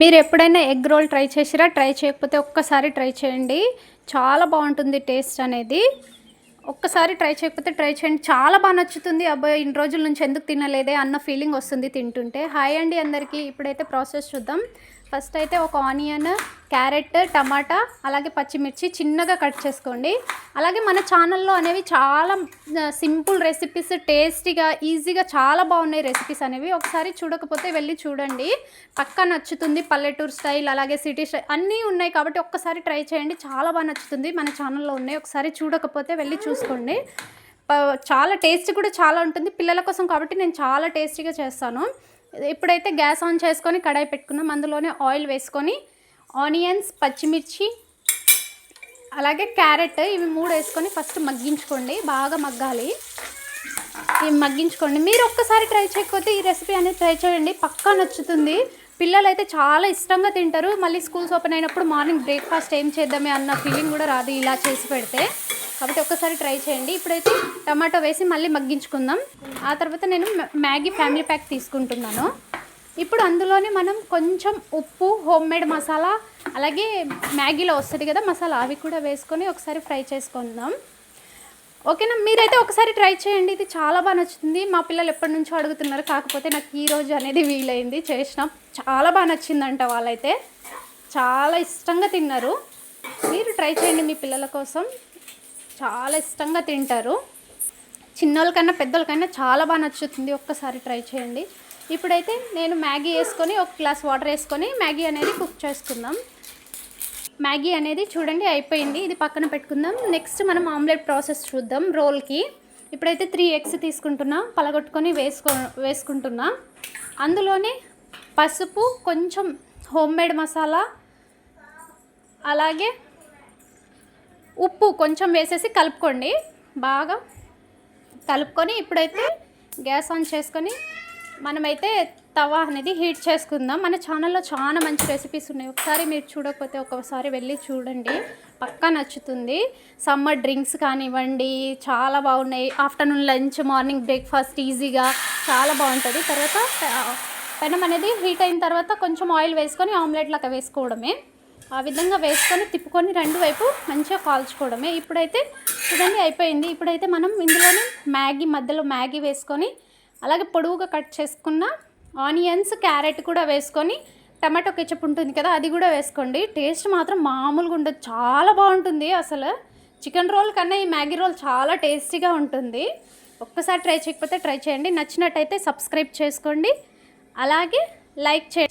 మీరు ఎప్పుడైనా egg role try చేసిరా? ట్రై చేయకపోతే ఒక్కసారి ట్రై చేయండి. చాలా బాగుంటుంది టేస్ట్ అనేది. ఒక్కసారి ట్రై చేయకపోతే ట్రై చేయండి. చాలా బాగా నచ్చుతుంది. అబ్బాయి ఇన్ని రోజుల నుంచి ఎందుకు తినలేదే అన్న ఫీలింగ్ వస్తుంది తింటుంటే. హాయ్ అండి అందరికీ. ఇప్పుడైతే ప్రాసెస్ చూద్దాం. ఫస్ట్ అయితే ఒక ఆనియన్, క్యారెట్, టమాటా అలాగే పచ్చిమిర్చి చిన్నగా కట్ చేసుకోండి. అలాగే మన ఛానల్లో అనేవి చాలా సింపుల్ రెసిపీస్, టేస్టీగా, ఈజీగా చాలా బాగున్నాయి రెసిపీస్ అనేవి. ఒకసారి చూడకపోతే వెళ్ళి చూడండి, పక్కా నచ్చుతుంది. పల్లెటూరు స్టైల్ అలాగే సిటీ స్టైల్ అన్నీ ఉన్నాయి కాబట్టి ఒక్కసారి ట్రై చేయండి, చాలా బాగా నచ్చుతుంది. మన ఛానల్లో ఉన్నాయి, ఒకసారి చూడకపోతే వెళ్ళి చూసుకోండి. చాలా టేస్ట్ కూడా చాలా ఉంటుంది పిల్లల కోసం కాబట్టి నేను చాలా టేస్టీగా చేస్తాను. ఇప్పుడైతే గ్యాస్ ఆన్ చేసుకొని కడాయి పెట్టుకున్నాం. అందులోనే ఆయిల్ వేసుకొని ఆనియన్స్, పచ్చిమిర్చి అలాగే క్యారెట్ ఇవి 3 వేసుకొని ఫస్ట్ మగ్గించుకోండి. బాగా మగ్గాలి. ఇవి మగ్గించుకోండి. మీరు ఒక్కసారి ట్రై చేయకపోతే ఈ రెసిపీ అనేది ట్రై చేయండి, పక్కా నచ్చుతుంది. పిల్లలు అయితే చాలా ఇష్టంగా తింటారు. మళ్ళీ స్కూల్స్ ఓపెన్ అయినప్పుడు మార్నింగ్ బ్రేక్ఫాస్ట్ ఏం చేద్దామే అన్న ఫీలింగ్ కూడా రాదు ఇలా చేసి పెడితే. కాబట్టి ఒక్కసారి ట్రై చేయండి. ఇప్పుడైతే టమాటో వేసి మళ్ళీ మగ్గించుకుందాం. ఆ తర్వాత నేను మ్యాగీ ఫ్యామిలీ ప్యాక్ తీసుకుంటున్నాను. ఇప్పుడు అందులోనే మనం కొంచెం ఉప్పు, హోమ్ మేడ్ మసాలా అలాగే మ్యాగీలో వస్తుంది కదా మసాలా, అవి కూడా వేసుకొని ఒకసారి ఫ్రై చేసుకుందాం. ఓకేనా? మీరైతే ఒకసారి ట్రై చేయండి, ఇది చాలా బాగా నచ్చుతుంది. మా పిల్లలు ఎప్పటి నుంచో అడుగుతున్నారు, కాకపోతే నాకు ఈరోజు అనేది వీలైంది, చేసినాం. చాలా బాగా నచ్చిందంట, వాళ్ళైతే చాలా ఇష్టంగా తిన్నారు. మీరు ట్రై చేయండి, మీ పిల్లల కోసం చాలా ఇష్టంగా తింటారు. చిన్నోళ్ళకన్నా పెద్దోళ్ళకైనా చాలా బాగా నచ్చుతుంది, ఒక్కసారి ట్రై చేయండి. ఇప్పుడైతే నేను మ్యాగీ వేసుకొని ఒక గ్లాస్ వాటర్ వేసుకొని మ్యాగీ అనేది కుక్ చేసుకుందాం. మ్యాగీ అనేది చూడండి అయిపోయింది, ఇది పక్కన పెట్టుకుందాం. నెక్స్ట్ మనం ఆమ్లెట్ ప్రాసెస్ చూద్దాం రోల్కి. ఇప్పుడైతే 3 ఎగ్స్ తీసుకుంటున్నా, పలగొట్టుకొని వేసుకుంటున్నా. అందులోనే పసుపు, కొంచెం హోమ్ మేడ్ మసాలా అలాగే ఉప్పు కొంచెం వేసేసి కలుపుకోండి. బాగా కలుపుకొని ఇప్పుడైతే గ్యాస్ ఆన్ చేసుకొని మనమైతే తవా అనేది హీట్ చేసుకుందాం. మన ఛానల్లో చాలా మంచి రెసిపీస్ ఉన్నాయి, ఒకసారి మీరు చూడకపోతే ఒక్కసారి వెళ్ళి చూడండి, పక్కా నచ్చుతుంది. సమ్మర్ డ్రింక్స్ కానివ్వండి చాలా బాగున్నాయి. ఆఫ్టర్నూన్ లంచ్, మార్నింగ్ బ్రేక్ఫాస్ట్ ఈజీగా చాలా బాగుంటుంది. తర్వాత పెనం అనేది హీట్ అయిన తర్వాత కొంచెం ఆయిల్ వేసుకొని ఆమ్లెట్ లాగా వేసుకోవడమే. ఆ విధంగా వేసుకొని తిప్పుకొని 2 వైపు మంచిగా కాల్చుకోవడమే. ఇప్పుడైతే చూడండి అయిపోయింది. ఇప్పుడైతే మనం ఇందులోనే మధ్యలో మ్యాగీ వేసుకొని అలాగే పొడవుగా కట్ చేసుకున్న ఆనియన్స్, క్యారెట్ కూడా వేసుకొని టమాటో కెచప్ ఉంటుంది కదా అది కూడా వేసుకోండి. టేస్ట్ మాత్రం మామూలుగా ఉండదు, చాలా బాగుంటుంది. అసలు చికెన్ రోల్ కన్నా ఈ మ్యాగీ రోల్ చాలా టేస్టీగా ఉంటుంది. ఒక్కసారి ట్రై చేయకపోతే ట్రై చేయండి. నచ్చినట్టయితే సబ్స్క్రైబ్ చేసుకోండి, అలాగే లైక్ చేయండి.